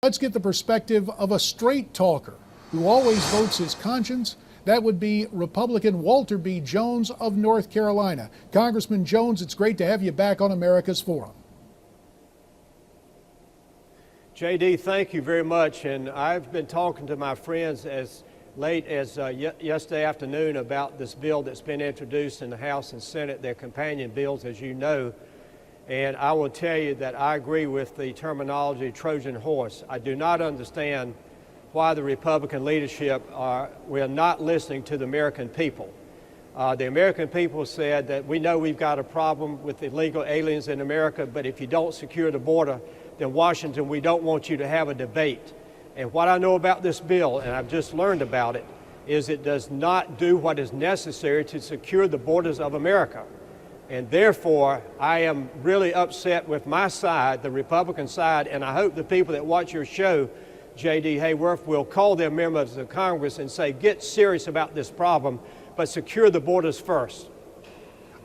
Let's get the perspective of a straight talker who always votes his conscience. That would be Republican Walter B. Jones of North Carolina. Congressman Jones, it's great to have you back on America's Forum. JD, thank you very much. And I've been talking to my friends as late as yesterday afternoon about this bill that's been introduced in the House and Senate. They're companion bills, as you know. And I will tell you that I agree with the terminology Trojan Horse. I do not understand why the Republican leadership we're not listening to the American people. The American people said that we know we've got a problem with illegal aliens in America, but if you don't secure the border, then Washington, we don't want you to have a debate. And what I know about this bill, and I've just learned about it, is it does not do what is necessary to secure the borders of America. And therefore, I am really upset with my side, the Republican side, and I hope the people that watch your show, J.D. Hayworth, will call their members of Congress and say, get serious about this problem, but secure the borders first.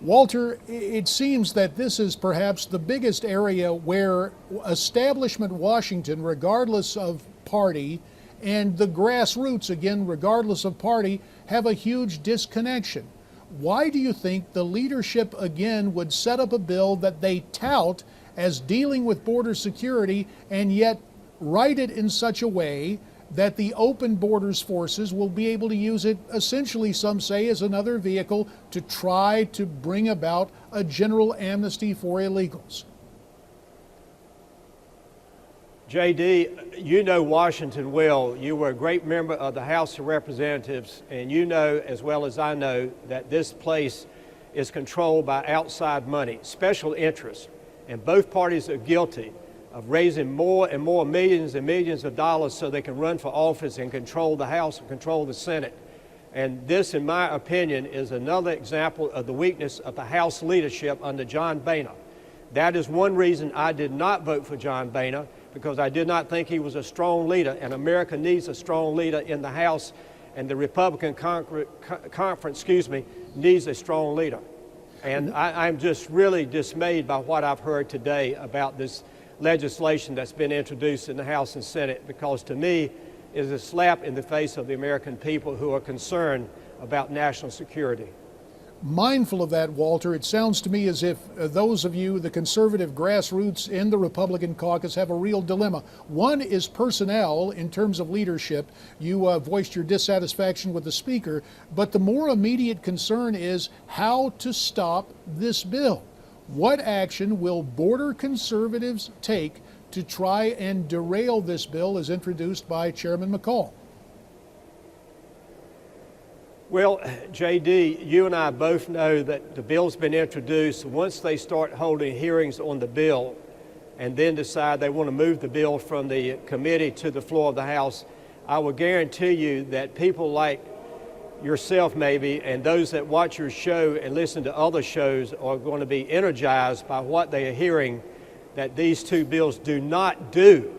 Walter, it seems that this is perhaps the biggest area where establishment Washington, regardless of party, and the grassroots, again, regardless of party, have a huge disconnection. Why do you think the leadership, again, would set up a bill that they tout as dealing with border security and yet write it in such a way that the open borders forces will be able to use it, essentially, some say, as another vehicle to try to bring about a general amnesty for illegals? JD, you know Washington well. You were a great member of the House of Representatives, and you know as well as I know that this place is controlled by outside money, special interests, and both parties are guilty of raising more and more millions and millions of dollars so they can run for office and control the House and control the Senate. And this, in my opinion, is another example of the weakness of the House leadership under John Boehner. That is one reason I did not vote for John Boehner, because I did not think he was a strong leader, and America needs a strong leader in the House, and the Republican conference, needs a strong leader. And I'm just really dismayed by what I've heard today about this legislation that's been introduced in the House and Senate, because to me, it is a slap in the face of the American people who are concerned about national security. Mindful of that, Walter, it sounds to me as if those of you, the conservative grassroots in the Republican caucus, have a real dilemma. One is personnel in terms of leadership. You voiced your dissatisfaction with the Speaker, but the more immediate concern is how to stop this bill. What action will border conservatives take to try and derail this bill as introduced by Chairman McCall? Well, JD, you and I both know that the bill's been introduced. Once they start holding hearings on the bill and then decide they want to move the bill from the committee to the floor of the House, I will guarantee you that people like yourself maybe and those that watch your show and listen to other shows are going to be energized by what they are hearing that these two bills do not do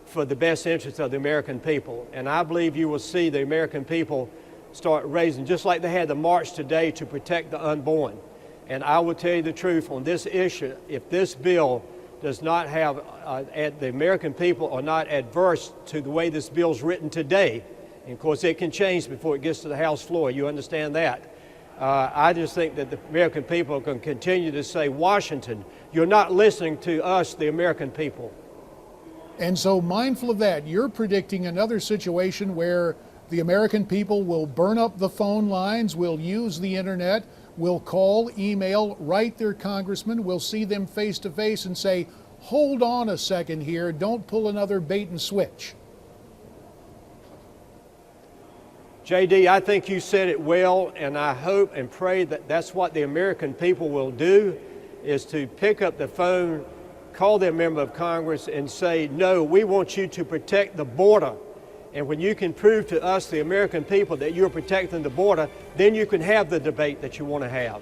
for the best interest of the American people. And I believe you will see the American people start raising, just like they had the march today to protect the unborn. And I will tell you the truth on this issue, if this bill does not have, the American people are not adverse to the way this bill's written today, and of course it can change before it gets to the House floor, you understand that. I just think that the American people can continue to say, Washington, you're not listening to us, the American people. And so, mindful of that, you're predicting another situation where the American people will burn up the phone lines, will use the internet, will call, email, write their congressman, will see them face to face and say, hold on a second here, don't pull another bait and switch. JD, I think you said it well, and I hope and pray that that's what the American people will do, is to pick up the phone, call their member of Congress and say, no, we want you to protect the border. And when you can prove to us, the American people, that you're protecting the border, then you can have the debate that you want to have.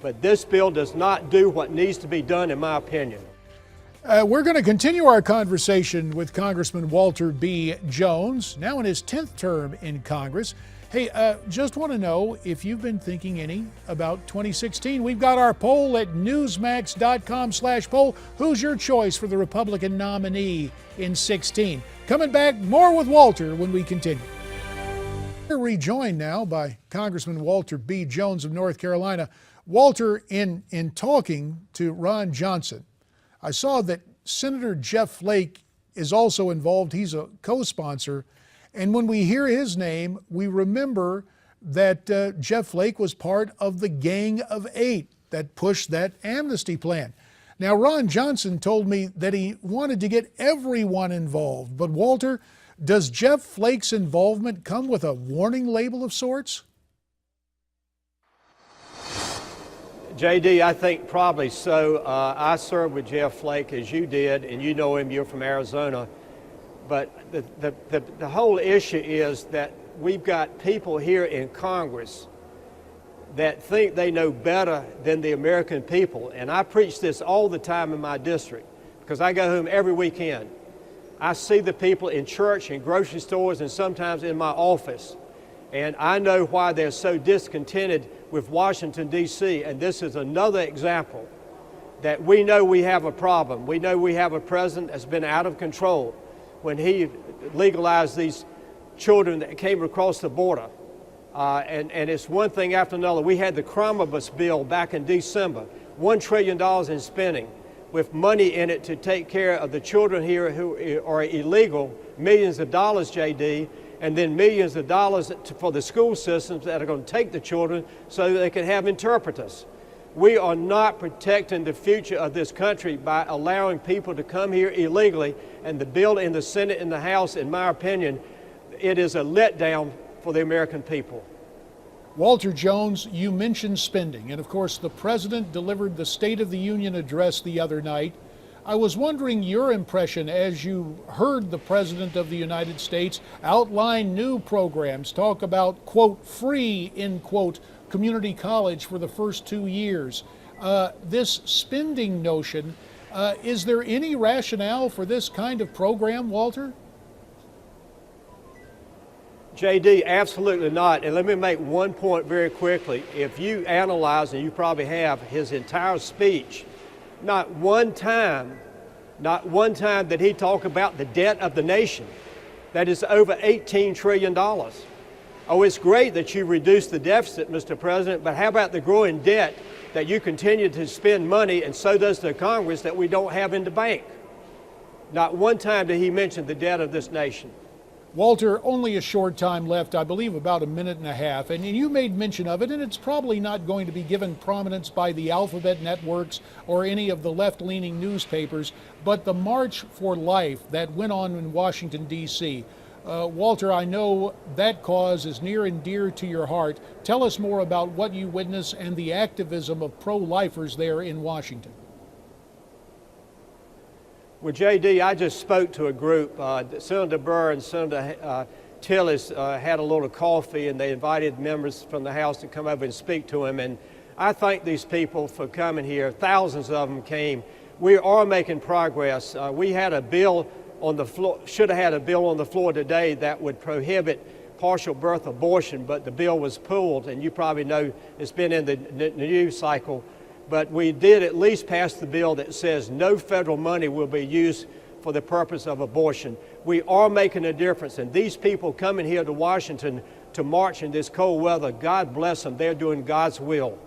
But this bill does not do what needs to be done, in my opinion. We're going to continue our conversation with Congressman Walter B. Jones, now in his 10th term in Congress. Hey, just want to know if you've been thinking any about 2016. We've got our poll at newsmax.com/poll. Who's your choice for the Republican nominee in 16? Coming back, more with Walter when we continue. We're rejoined now by Congressman Walter B. Jones of North Carolina. Walter, in talking to Ron Johnson, I saw that Senator Jeff Flake is also involved. He's a co-sponsor. And when we hear his name, we remember that Jeff Flake was part of the Gang of Eight that pushed that amnesty plan. Now, Ron Johnson told me that he wanted to get everyone involved. But Walter, does Jeff Flake's involvement come with a warning label of sorts? JD, I think probably so. I served with Jeff Flake as you did, and you know him, you're from Arizona. But the whole issue is that we've got people here in Congress that think they know better than the American people. And I preach this all the time in my district because I go home every weekend. I see the people in church, in grocery stores, and sometimes in my office. And I know why they're so discontented with Washington, D.C. And this is another example that we know we have a problem. We know we have a president that's been out of control when he legalized these children that came across the border. And it's one thing after another. We had the Omnibus bill back in December, $1 trillion in spending, with money in it to take care of the children here who are illegal, millions of dollars, JD, and then millions of dollars for the school systems that are going to take the children so that they can have interpreters. We are not protecting the future of this country by allowing people to come here illegally, and the bill in the Senate and the House, in my opinion, it is a letdown for the American people. Walter Jones, you mentioned spending, and of course the President delivered the State of the Union address the other night. I was wondering your impression as you heard the President of the United States outline new programs, talk about, quote, free, end quote, community college for the first 2 years. This spending notion, is there any rationale for this kind of program, Walter? JD, absolutely not. And let me make one point very quickly. If you analyze, and you probably have, his entire speech, not one time did he talk about the debt of the nation. That is over $18 trillion. Oh, it's great that you reduced the deficit, Mr. President, but how about the growing debt that you continue to spend money, and so does the Congress, that we don't have in the bank? Not one time did he mention the debt of this nation. Walter, only a short time left, I believe about a minute and a half, and you made mention of it, and it's probably not going to be given prominence by the alphabet networks or any of the left-leaning newspapers, but the March for Life that went on in Washington, D.C. Walter, I know that cause is near and dear to your heart. Tell us more about what you witnessed and the activism of pro-lifers there in Washington. Well, JD, I just spoke to a group. Senator Burr and Senator Tillis had a little coffee, and they invited members from the House to come over and speak to him. And I thank these people for coming here. Thousands of them came. We are making progress. We had a bill on the floor, should have had a bill on the floor today that would prohibit partial birth abortion, but the bill was pulled, and you probably know it's been in the news cycle. But we did at least pass the bill that says no federal money will be used for the purpose of abortion. We are making a difference, and these people coming here to Washington to march in this cold weather, God bless them, they're doing God's will.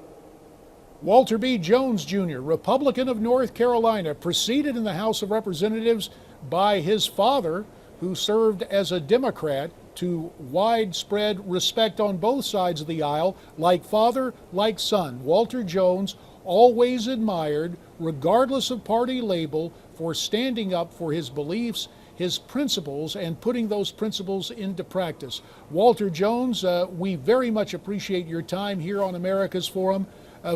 Walter B. Jones, Jr., Republican of North Carolina, preceded in the House of Representatives by his father, who served as a Democrat, to widespread respect on both sides of the aisle, like father, like son. Walter Jones, always admired, regardless of party label, for standing up for his beliefs, his principles, and putting those principles into practice. Walter Jones, we very much appreciate your time here on America's Forum.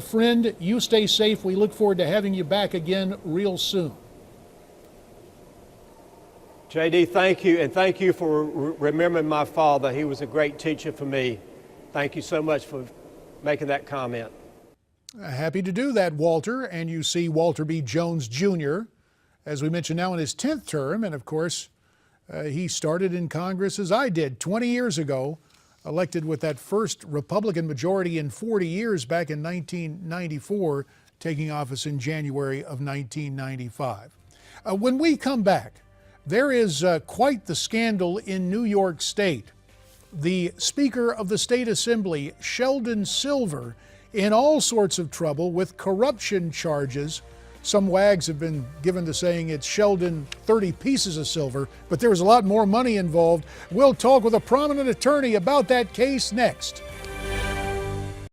Friend, you stay safe. We look forward to having you back again real soon. JD, thank you, and thank you for remembering my father. He was a great teacher for me. Thank you so much for making that comment. Happy to do that, Walter. And you see Walter B. Jones, Jr., as we mentioned, now in his 10th term. And of course, he started in Congress as I did 20 years ago, elected with that first Republican majority in 40 years back in 1994, taking office in January of 1995. When we come back, there is quite the scandal in New York State. The Speaker of the State Assembly, Sheldon Silver, in all sorts of trouble with corruption charges. Some wags have been given to saying it's Sheldon 30 pieces of silver, but there was a lot more money involved. We'll talk with a prominent attorney about that case next.